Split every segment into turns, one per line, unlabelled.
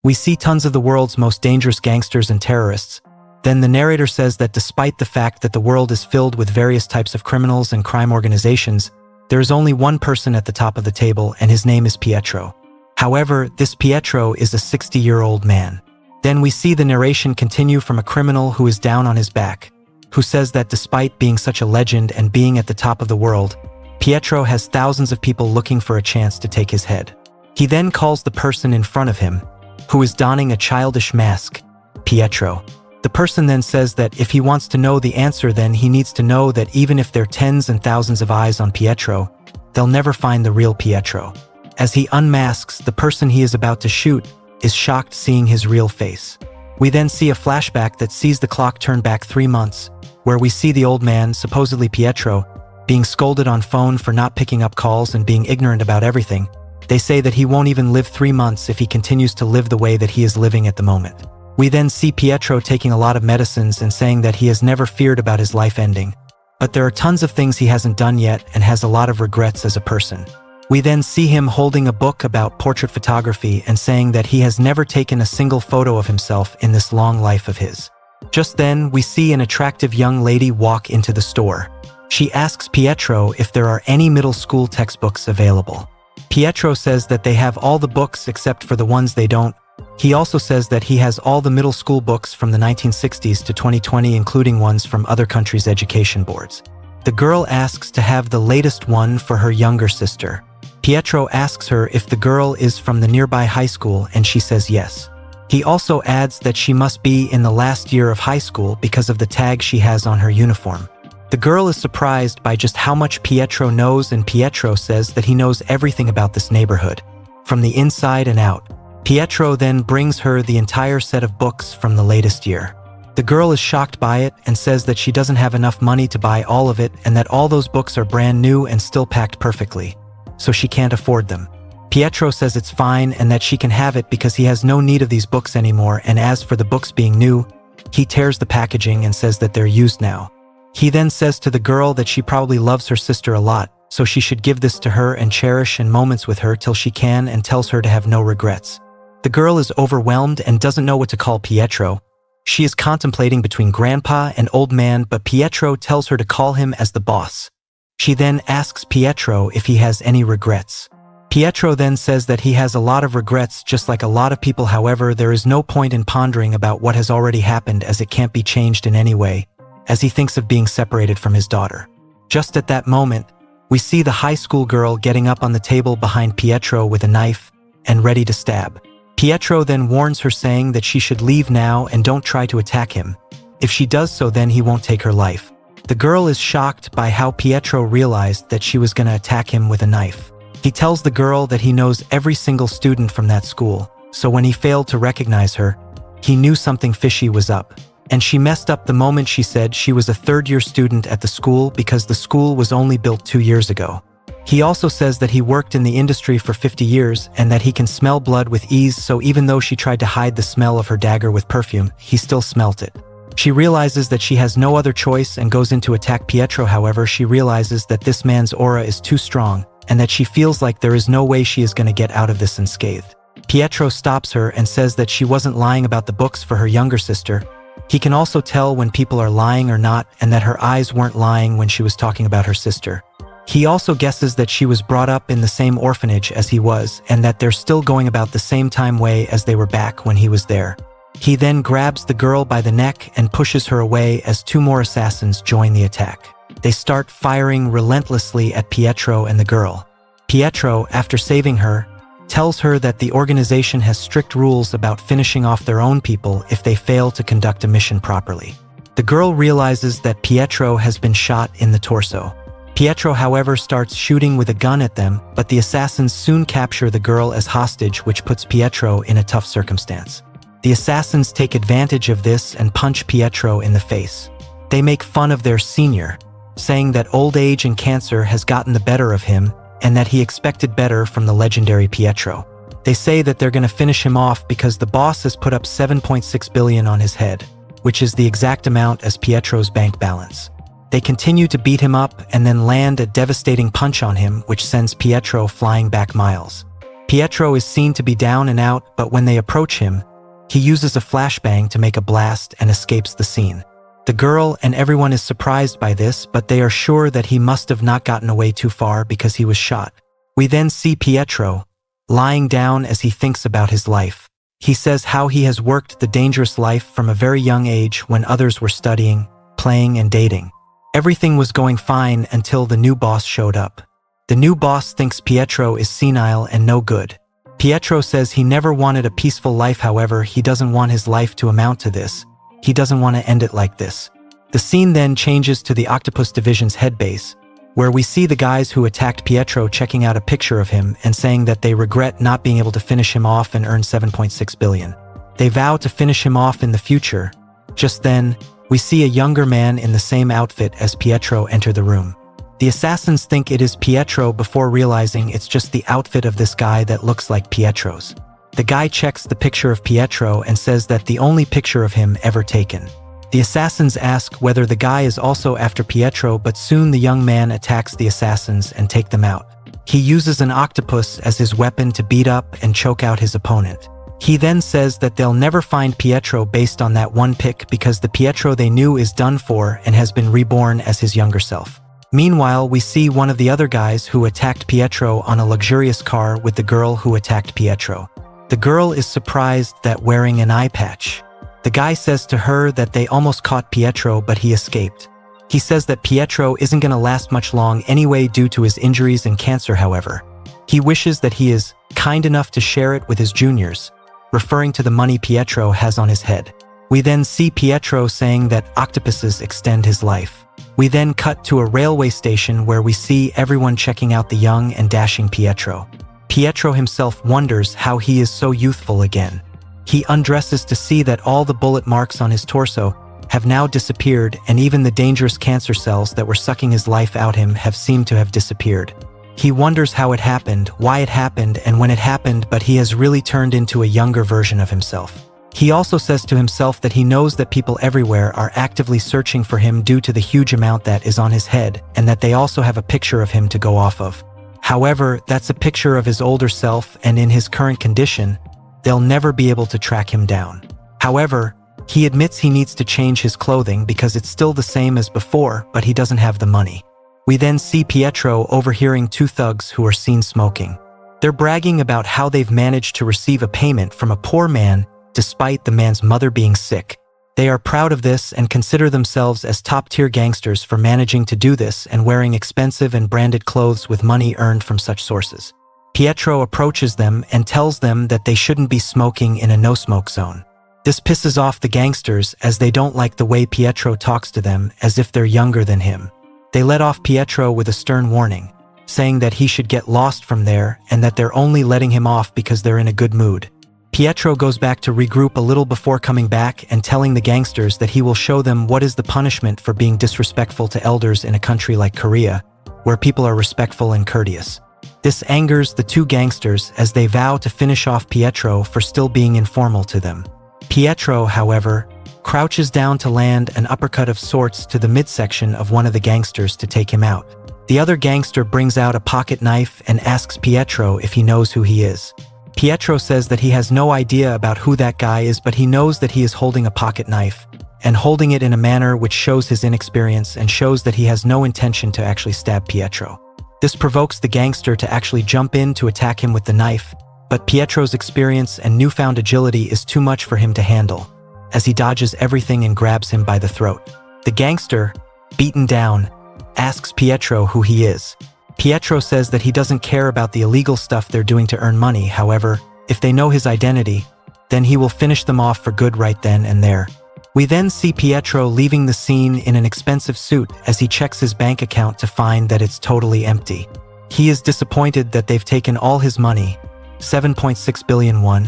We see tons of the world's most dangerous gangsters and terrorists. Then the narrator says that despite the fact that the world is filled with various types of criminals and crime organizations, there is only one person at the top of the table, and his name is Petro. However, this Petro is a 60-year-old man. Then we see the narration continue from a criminal who is down on his back, who says that despite being such a legend and being at the top of the world, Petro has thousands of people looking for a chance to take his head. He then calls the person in front of him, who is donning a childish mask, Petro. The person then says that if he wants to know the answer, then he needs to know that even if there are tens and thousands of eyes on Petro, they'll never find the real Petro. As he unmasks, the person he is about to shoot is shocked seeing his real face. We then see a flashback that sees the clock turn back 3 months, where we see the old man, supposedly Petro, being scolded on phone for not picking up calls and being ignorant about everything. They say that he won't even live 3 months if he continues to live the way that he is living at the moment. We then see Petro taking a lot of medicines and saying that he has never feared about his life ending. But there are tons of things he hasn't done yet and has a lot of regrets as a person. We then see him holding a book about portrait photography and saying that he has never taken a single photo of himself in this long life of his. Just then, we see an attractive young lady walk into the store. She asks Petro if there are any middle school textbooks available. Petro says that they have all the books except for the ones they don't. He also says that he has all the middle school books from the 1960s to 2020, including ones from other countries' education boards. The girl asks to have the latest one for her younger sister. Petro asks her if the girl is from the nearby high school, and she says yes. He also adds that she must be in the last year of high school because of the tag she has on her uniform. The girl is surprised by just how much Petro knows, and Petro says that he knows everything about this neighborhood, from the inside and out. Petro then brings her the entire set of books from the latest year. The girl is shocked by it and says that she doesn't have enough money to buy all of it and that all those books are brand new and still packed perfectly, so she can't afford them. Petro says it's fine and that she can have it because he has no need of these books anymore, and as for the books being new, he tears the packaging and says that they're used now. He then says to the girl that she probably loves her sister a lot, so she should give this to her and cherish and moments with her till she can, and tells her to have no regrets. The girl is overwhelmed and doesn't know what to call Petro. She is contemplating between grandpa and old man, but Petro tells her to call him as the boss. She then asks Petro if he has any regrets. Petro then says that he has a lot of regrets, just like a lot of people. However, there is no point in pondering about what has already happened, as it can't be changed in any way, as he thinks of being separated from his daughter. Just at that moment, we see the high school girl getting up on the table behind Petro with a knife and ready to stab. Petro then warns her, saying that she should leave now and don't try to attack him. If she does so, then he won't take her life. The girl is shocked by how Petro realized that she was going to attack him with a knife. He tells the girl that he knows every single student from that school, so when he failed to recognize her, he knew something fishy was up. And she messed up the moment she said she was a third-year student at the school, because the school was only built 2 years ago. He also says that he worked in the industry for 50 years and that he can smell blood with ease, so even though she tried to hide the smell of her dagger with perfume, he still smelt it. She realizes that she has no other choice and goes in to attack Petro. However, she realizes that this man's aura is too strong and that she feels like there is no way she is going to get out of this unscathed. Petro stops her and says that she wasn't lying about the books for her younger sister. He can also tell when people are lying or not, and that her eyes weren't lying when she was talking about her sister. He also guesses that she was brought up in the same orphanage as he was, and that they're still going about the same time way as they were back when he was there. He then grabs the girl by the neck and pushes her away as 2 more assassins join the attack. They start firing relentlessly at Petro and the girl. Petro, after saving her, tells her that the organization has strict rules about finishing off their own people if they fail to conduct a mission properly. The girl realizes that Petro has been shot in the torso. Petro, however, starts shooting with a gun at them, but the assassins soon capture the girl as hostage, which puts Petro in a tough circumstance. The assassins take advantage of this and punch Petro in the face. They make fun of their senior, saying that old age and cancer has gotten the better of him and that he expected better from the legendary Petro. They say that they're going to finish him off because the boss has put up 7.6 billion on his head, which is the exact amount as Petro's bank balance. They continue to beat him up and then land a devastating punch on him, which sends Petro flying back miles. Petro is seen to be down and out, but when they approach him, he uses a flashbang to make a blast and escapes the scene. The girl and everyone is surprised by this, but they are sure that he must have not gotten away too far because he was shot. We then see Petro lying down as he thinks about his life. He says how he has worked the dangerous life from a very young age when others were studying, playing, and dating. Everything was going fine until the new boss showed up. The new boss thinks Petro is senile and no good. Petro says he never wanted a peaceful life, however, he doesn't want his life to amount to this. He doesn't want to end it like this. The scene then changes to the Octopus Division's head base, where we see the guys who attacked Petro checking out a picture of him and saying that they regret not being able to finish him off and earn 7.6 billion. They vow to finish him off in the future. Just then, we see a younger man in the same outfit as Petro enter the room. The assassins think it is Petro before realizing it's just the outfit of this guy that looks like Petro's. The guy checks the picture of Petro and says that the only picture of him ever taken. The assassins ask whether the guy is also after Petro, but soon the young man attacks the assassins and take them out. He uses an octopus as his weapon to beat up and choke out his opponent. He then says that they'll never find Petro based on that one pic because the Petro they knew is done for and has been reborn as his younger self. Meanwhile, we see one of the other guys who attacked Petro on a luxurious car with the girl who attacked Petro. The girl is surprised that wearing an eye patch. The guy says to her that they almost caught Petro, but he escaped. He says that Petro isn't going to last much long anyway due to his injuries and cancer, however. He wishes that he is kind enough to share it with his juniors, referring to the money Petro has on his head. We then see Petro saying that octopuses extend his life. We then cut to a railway station where we see everyone checking out the young and dashing Petro. Petro himself wonders how he is so youthful again. He undresses to see that all the bullet marks on his torso have now disappeared, and even the dangerous cancer cells that were sucking his life out him have seemed to have disappeared. He wonders how it happened, why it happened, and when it happened, but he has really turned into a younger version of himself. He also says to himself that he knows that people everywhere are actively searching for him due to the huge amount that is on his head, and that they also have a picture of him to go off of. However, that's a picture of his older self, and in his current condition, they'll never be able to track him down. However, he admits he needs to change his clothing because it's still the same as before, but he doesn't have the money. We then see Petro overhearing two thugs who are seen smoking. They're bragging about how they've managed to receive a payment from a poor man despite the man's mother being sick. They are proud of this and consider themselves as top-tier gangsters for managing to do this and wearing expensive and branded clothes with money earned from such sources. Petro approaches them and tells them that they shouldn't be smoking in a no-smoke zone. This pisses off the gangsters as they don't like the way Petro talks to them as if they're younger than him. They let off Petro with a stern warning, saying that he should get lost from there and that they're only letting him off because they're in a good mood. Petro goes back to regroup a little before coming back and telling the gangsters that he will show them what is the punishment for being disrespectful to elders in a country like Korea, where people are respectful and courteous. This angers the two gangsters as they vow to finish off Petro for still being informal to them. Petro, however, crouches down to land an uppercut of sorts to the midsection of one of the gangsters to take him out. The other gangster brings out a pocket knife and asks Petro if he knows who he is. Petro says that he has no idea about who that guy is, but he knows that he is holding a pocket knife, and holding it in a manner which shows his inexperience and shows that he has no intention to actually stab Petro. This provokes the gangster to actually jump in to attack him with the knife, but Petro's experience and newfound agility is too much for him to handle, as he dodges everything and grabs him by the throat. The gangster, beaten down, asks Petro who he is. Petro says that he doesn't care about the illegal stuff they're doing to earn money. However, if they know his identity, then he will finish them off for good right then and there. We then see Petro leaving the scene in an expensive suit as he checks his bank account to find that it's totally empty. He is disappointed that they've taken all his money, 7.6 billion won,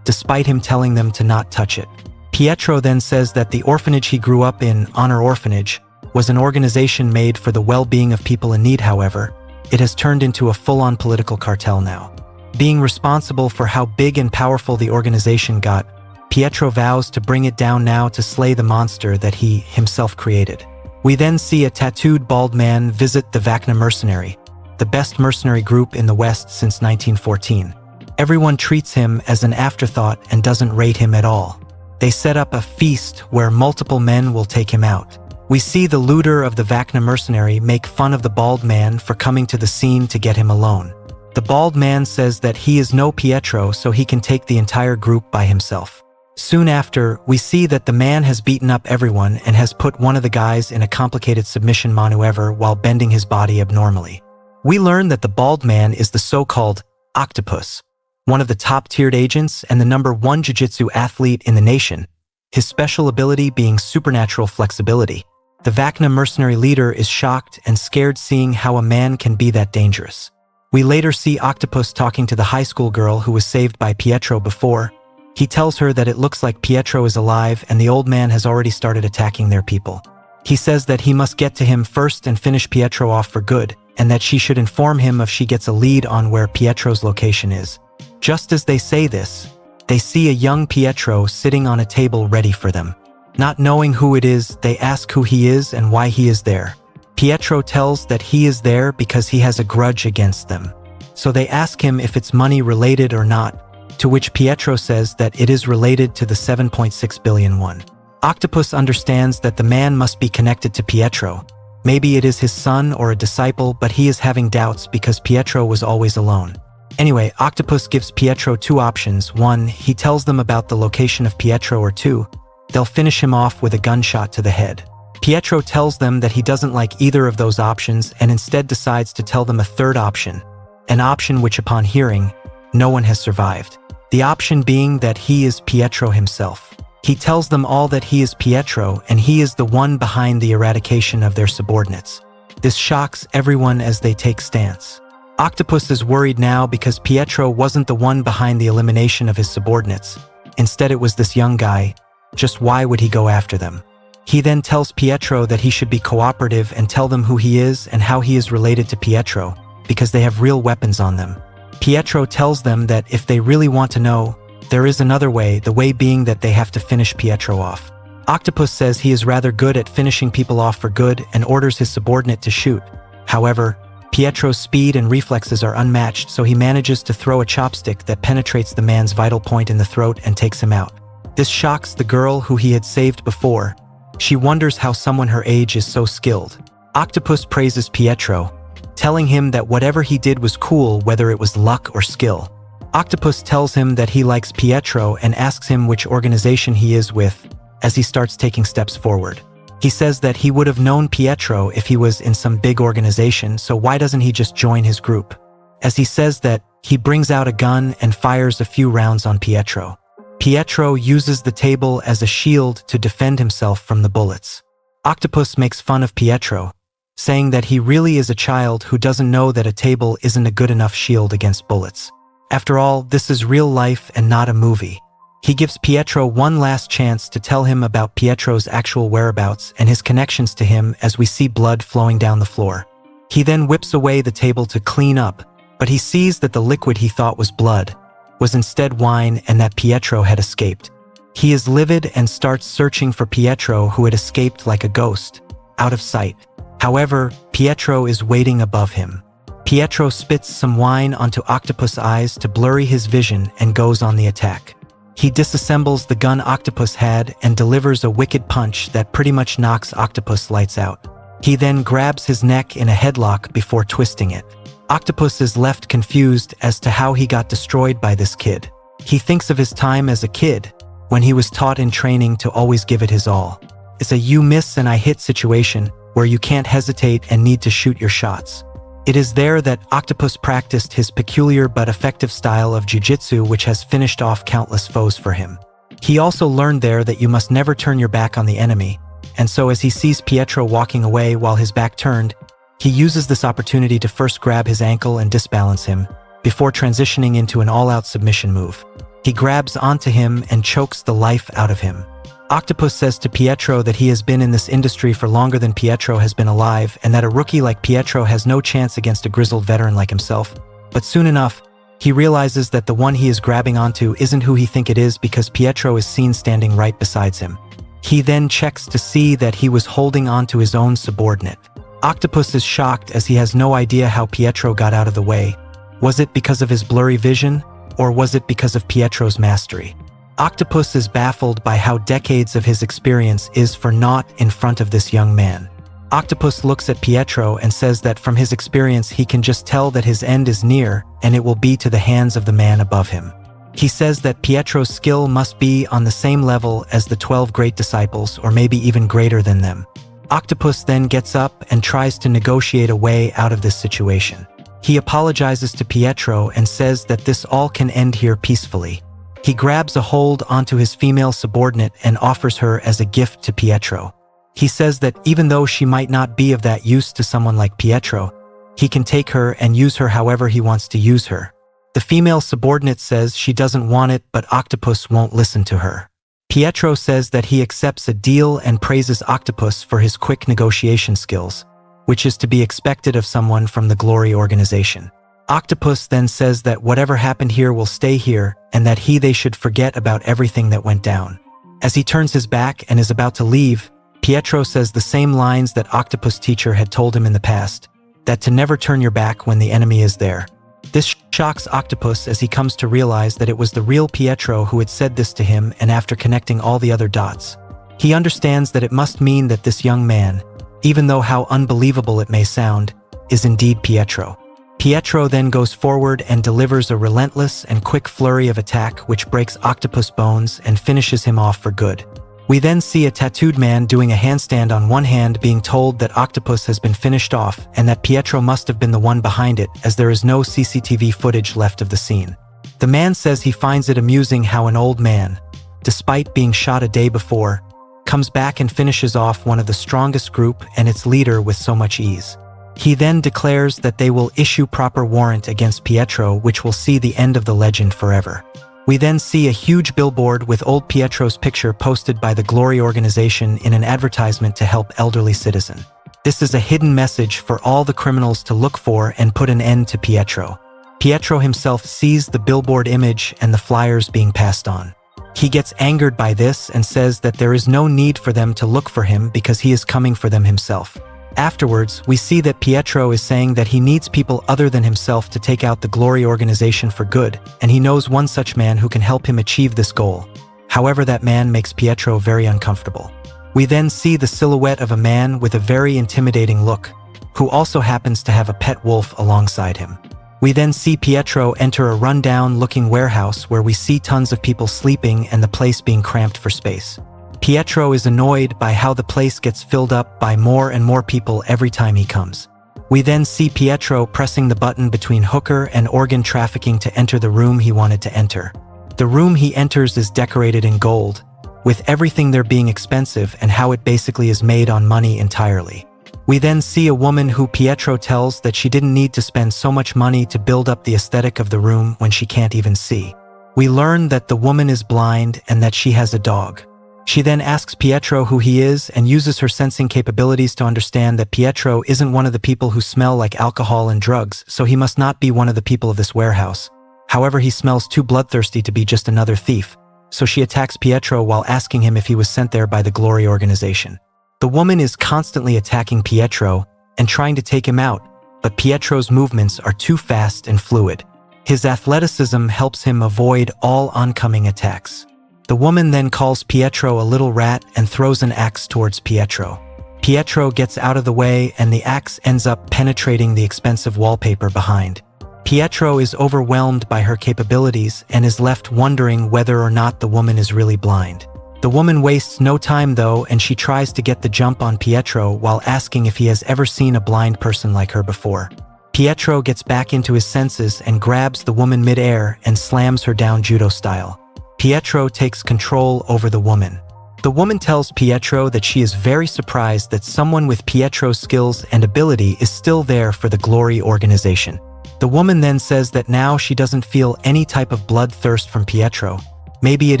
despite him telling them to not touch it. Petro then says that the orphanage he grew up in, Honor Orphanage, was an organization made for the well-being of people in need. However, it has turned into a full-on political cartel now. Being responsible for how big and powerful the organization got, Petro vows to bring it down now to slay the monster that he himself created. We then see a tattooed bald man visit the Vacna mercenary, the best mercenary group in the West since 1914. Everyone treats him as an afterthought and doesn't rate him at all. They set up a feast where multiple men will take him out. We see the looter of the Vacna mercenary make fun of the bald man for coming to the scene to get him alone. The bald man says that he is no Petro, so he can take the entire group by himself. Soon after, we see that the man has beaten up everyone and has put one of the guys in a complicated submission maneuver while bending his body abnormally. We learn that the bald man is the so-called Octopus, one of the top-tiered agents and the #1 jiu-jitsu athlete in the nation, his special ability being supernatural flexibility. The Vacna mercenary leader is shocked and scared seeing how a man can be that dangerous. We later see Octopus talking to the high school girl who was saved by Petro before. He tells her that it looks like Petro is alive and the old man has already started attacking their people. He says that he must get to him first and finish Petro off for good, and that she should inform him if she gets a lead on where Petro's location is. Just as they say this, they see a young Petro sitting on a table ready for them. Not knowing who it is, they ask who he is and why he is there. Petro tells that he is there because he has a grudge against them. So they ask him if it's money related or not, to which Petro says that it is related to the 7.6 billion won. Octopus understands that the man must be connected to Petro. Maybe it is his son or a disciple, but he is having doubts because Petro was always alone. Anyway, Octopus gives Petro two options. One, he tells them about the location of Petro, or two, they'll finish him off with a gunshot to the head. Petro tells them that he doesn't like either of those options and instead decides to tell them a third option, an option which upon hearing, no one has survived. The option being that he is Petro himself. He tells them all that he is Petro and he is the one behind the eradication of their subordinates. This shocks everyone as they take stance. Octopus is worried now because Petro wasn't the one behind the elimination of his subordinates. Instead it was this young guy. Just why would he go after them? He then tells Petro that he should be cooperative and tell them who he is and how he is related to Petro, because they have real weapons on them. Petro tells them that if they really want to know, there is another way, the way being that they have to finish Petro off. Octopus says he is rather good at finishing people off for good and orders his subordinate to shoot. However, Petro's speed and reflexes are unmatched, so he manages to throw a chopstick that penetrates the man's vital point in the throat and takes him out. This shocks the girl who he had saved before. She wonders how someone her age is so skilled. Octopus praises Petro, telling him that whatever he did was cool, whether it was luck or skill. Octopus tells him that he likes Petro and asks him which organization he is with as he starts taking steps forward. He says that he would have known Petro if he was in some big organization, so why doesn't he just join his group? As he says that, he brings out a gun and fires a few rounds on Petro. Petro uses the table as a shield to defend himself from the bullets. Octopus makes fun of Petro, saying that he really is a child who doesn't know that a table isn't a good enough shield against bullets. After all, this is real life and not a movie. He gives Petro one last chance to tell him about Petro's actual whereabouts and his connections to him as we see blood flowing down the floor. He then whips away the table to clean up, but he sees that the liquid he thought was blood was instead wine and that Petro had escaped. He is livid and starts searching for Petro, who had escaped like a ghost, out of sight. However, Petro is waiting above him. Petro spits some wine onto Octopus' eyes to blurry his vision and goes on the attack. He disassembles the gun Octopus had and delivers a wicked punch that pretty much knocks Octopus lights out. He then grabs his neck in a headlock before twisting it. Octopus is left confused as to how he got destroyed by this kid. He thinks of his time as a kid, when he was taught in training to always give it his all. It's a you miss and I hit situation where you can't hesitate and need to shoot your shots. It is there that Octopus practiced his peculiar but effective style of jiu-jitsu, which has finished off countless foes for him. He also learned there that you must never turn your back on the enemy, and so as he sees Petro walking away while his back turned, he uses this opportunity to first grab his ankle and disbalance him, before transitioning into an all-out submission move. He grabs onto him and chokes the life out of him. Octopus says to Petro that he has been in this industry for longer than Petro has been alive, and that a rookie like Petro has no chance against a grizzled veteran like himself. But soon enough, he realizes that the one he is grabbing onto isn't who he thinks it is, because Petro is seen standing right beside him. He then checks to see that he was holding onto his own subordinate. Octopus is shocked as he has no idea how Petro got out of the way. Was it because of his blurry vision? or was it because of Pietro's mastery? Octopus is baffled by how decades of his experience is for naught in front of this young man. Octopus looks at Petro and says that from his experience he can just tell that his end is near and it will be to the hands of the man above him. He says that Pietro's skill must be on the same level as the 12 great disciples or maybe even greater than them. Octopus then gets up and tries to negotiate a way out of this situation. He apologizes to Petro and says that this all can end here peacefully. He grabs a hold onto his female subordinate and offers her as a gift to Petro. He says that even though she might not be of that use to someone like Petro, he can take her and use her however he wants to use her. The female subordinate says she doesn't want it, but Octopus won't listen to her. Petro says that he accepts a deal and praises Octopus for his quick negotiation skills, which is to be expected of someone from the Glory organization. Octopus then says that whatever happened here will stay here and that they should forget about everything that went down. As he turns his back and is about to leave, Petro says the same lines that Octopus teacher had told him in the past, that to never turn your back when the enemy is there. This shocks Octopus as he comes to realize that it was the real Petro who had said this to him, and after connecting all the other dots, he understands that it must mean that this young man, even though how unbelievable it may sound, is indeed Petro. Petro then goes forward and delivers a relentless and quick flurry of attack which breaks Octopus' bones and finishes him off for good. We then see a tattooed man doing a handstand on one hand being told that Octopus has been finished off and that Petro must have been the one behind it as there is no CCTV footage left of the scene. The man says he finds it amusing how an old man, despite being shot a day before, comes back and finishes off one of the strongest group and its leader with so much ease. He then declares that they will issue proper warrant against Petro, which will see the end of the legend forever. We then see a huge billboard with old Petro's picture posted by the Glory organization in an advertisement to help elderly citizen. This is a hidden message for all the criminals to look for and put an end to Petro. Petro himself sees the billboard image and the flyers being passed on. He gets angered by this and says that there is no need for them to look for him because he is coming for them himself. Afterwards, we see that Petro is saying that he needs people other than himself to take out the Glory organization for good, and he knows one such man who can help him achieve this goal. However, that man makes Petro very uncomfortable. We then see the silhouette of a man with a very intimidating look, who also happens to have a pet wolf alongside him. We then see Petro enter a rundown-looking warehouse where we see tons of people sleeping and the place being cramped for space. Petro is annoyed by how the place gets filled up by more and more people every time he comes. We then see Petro pressing the button between hooker and organ trafficking to enter the room he wanted to enter. The room he enters is decorated in gold, with everything there being expensive and how it basically is made on money entirely. We then see a woman who Petro tells that she didn't need to spend so much money to build up the aesthetic of the room when she can't even see. We learn that the woman is blind and that she has a dog. She then asks Petro who he is and uses her sensing capabilities to understand that Petro isn't one of the people who smell like alcohol and drugs, so he must not be one of the people of this warehouse. However, he smells too bloodthirsty to be just another thief, so she attacks Petro while asking him if he was sent there by the Glory organization. The woman is constantly attacking Petro and trying to take him out, but Petro's movements are too fast and fluid. His athleticism helps him avoid all oncoming attacks. The woman then calls Petro a little rat and throws an axe towards Petro. Petro gets out of the way and the axe ends up penetrating the expensive wallpaper behind. Petro is overwhelmed by her capabilities and is left wondering whether or not the woman is really blind. The woman wastes no time though, and she tries to get the jump on Petro while asking if he has ever seen a blind person like her before. Petro gets back into his senses and grabs the woman mid-air and slams her down judo style. Petro takes control over the woman. The woman tells Petro that she is very surprised that someone with Petro's skills and ability is still there for the Glory organization. The woman then says that now she doesn't feel any type of bloodthirst from Petro. Maybe it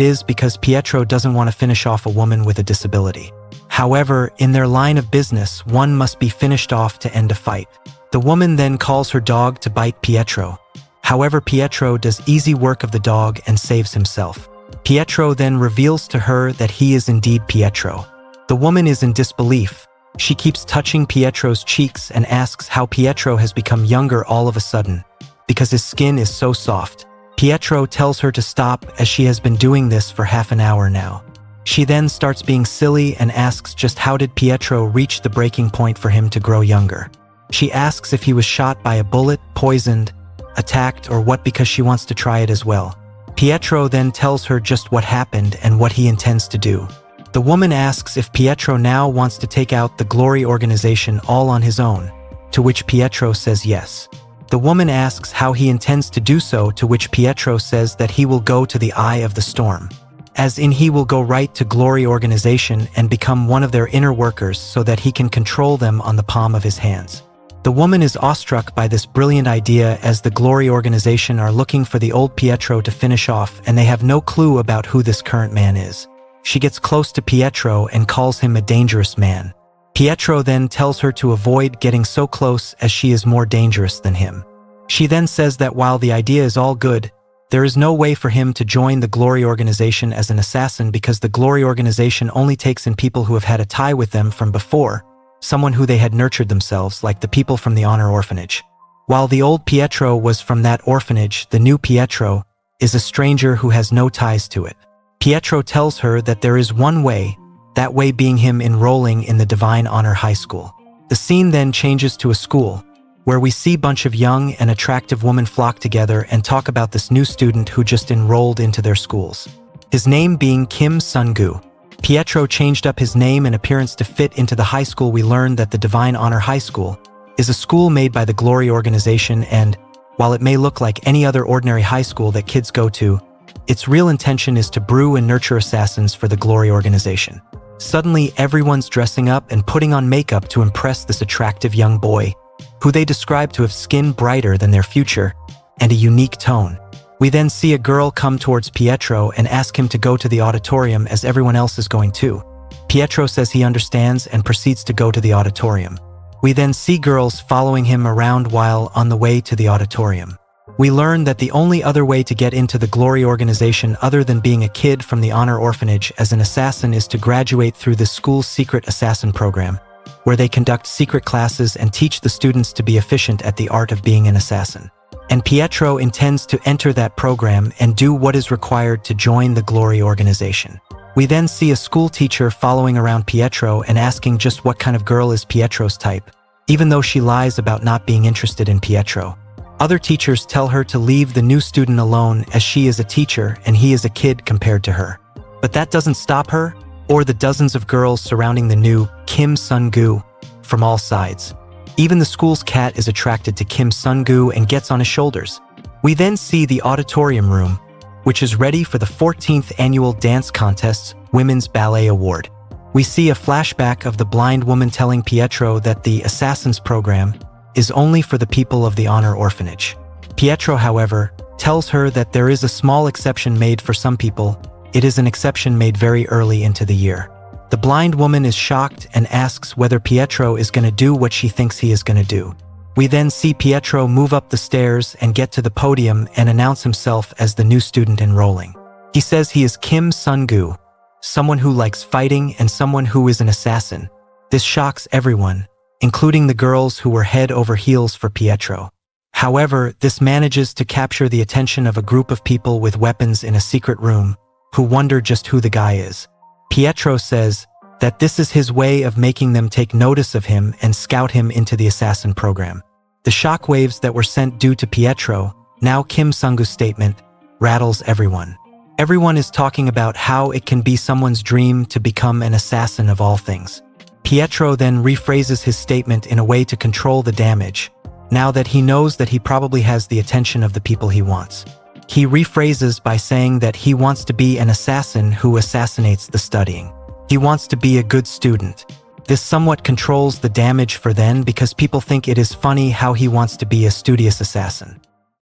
is because Petro doesn't want to finish off a woman with a disability. However, in their line of business, one must be finished off to end a fight. The woman then calls her dog to bite Petro. However, Petro does easy work of the dog and saves himself. Petro then reveals to her that he is indeed Petro. The woman is in disbelief. She keeps touching Petro's cheeks and asks how Petro has become younger all of a sudden, because his skin is so soft. Petro tells her to stop as she has been doing this for half an hour now. She then starts being silly and asks just how did Petro reach the breaking point for him to grow younger. She asks if he was shot by a bullet, poisoned, attacked, or what because she wants to try it as well. Petro then tells her just what happened and what he intends to do. The woman asks if Petro now wants to take out the Glory organization all on his own, to which Petro says yes. The woman asks how he intends to do so, to which Petro says that he will go to the Eye of the Storm. As in he will go right to Glory organization and become one of their inner workers so that he can control them on the palm of his hands. The woman is awestruck by this brilliant idea as the Glory organization are looking for the old Petro to finish off and they have no clue about who this current man is. She gets close to Petro and calls him a dangerous man. Petro then tells her to avoid getting so close as she is more dangerous than him. She then says that while the idea is all good, there is no way for him to join the Glory organization as an assassin because the Glory organization only takes in people who have had a tie with them from before, someone who they had nurtured themselves, like the people from the Honor Orphanage. While the old Petro was from that orphanage, the new Petro is a stranger who has no ties to it. Petro tells her that there is one way, that way being him enrolling in the Divine Honor High School. The scene then changes to a school, where we see a bunch of young and attractive women flock together and talk about this new student who just enrolled into their schools. His name being Kim Sun-gu. Petro changed up his name and appearance to fit into the high school. We learn that the Divine Honor High School is a school made by the Glory organization, and while it may look like any other ordinary high school that kids go to, its real intention is to brew and nurture assassins for the Glory organization. Suddenly, everyone's dressing up and putting on makeup to impress this attractive young boy, who they describe to have skin brighter than their future and a unique tone. We then see a girl come towards Petro and ask him to go to the auditorium as everyone else is going too. Petro says he understands and proceeds to go to the auditorium. We then see girls following him around while on the way to the auditorium. We learn that the only other way to get into the Glory organization other than being a kid from the Honor Orphanage as an assassin is to graduate through the school's secret assassin program, where they conduct secret classes and teach the students to be efficient at the art of being an assassin. And Petro intends to enter that program and do what is required to join the Glory organization. We then see a school teacher following around Petro and asking just what kind of girl is Petro's type, even though she lies about not being interested in Petro. Other teachers tell her to leave the new student alone as she is a teacher and he is a kid compared to her. But that doesn't stop her or the dozens of girls surrounding the new Kim Sun-gu from all sides. Even the school's cat is attracted to Kim Sun-gu and gets on his shoulders. We then see the auditorium room, which is ready for the 14th annual dance contest's Women's Ballet Award. We see a flashback of the blind woman telling Petro that the Assassins program is only for the people of the Honor Orphanage. Petro, however, tells her that there is a small exception made for some people. It is an exception made very early into the year. The blind woman is shocked and asks whether Petro is going to do what she thinks he is going to do. We then see Petro move up the stairs and get to the podium and announce himself as the new student enrolling. He says he is Kim Sun-gu, someone who likes fighting and someone who is an assassin. This shocks everyone, including the girls who were head over heels for Petro. However, this manages to capture the attention of a group of people with weapons in a secret room, who wonder just who the guy is. Petro says that this is his way of making them take notice of him and scout him into the assassin program. The shockwaves that were sent due to Petro, now Kim Sun-gu's statement, rattles everyone. Everyone is talking about how it can be someone's dream to become an assassin of all things. Petro then rephrases his statement in a way to control the damage, now that he knows that he probably has the attention of the people he wants. He rephrases by saying that he wants to be an assassin who assassinates the studying. He wants to be a good student. This somewhat controls the damage for then because people think it is funny how he wants to be a studious assassin.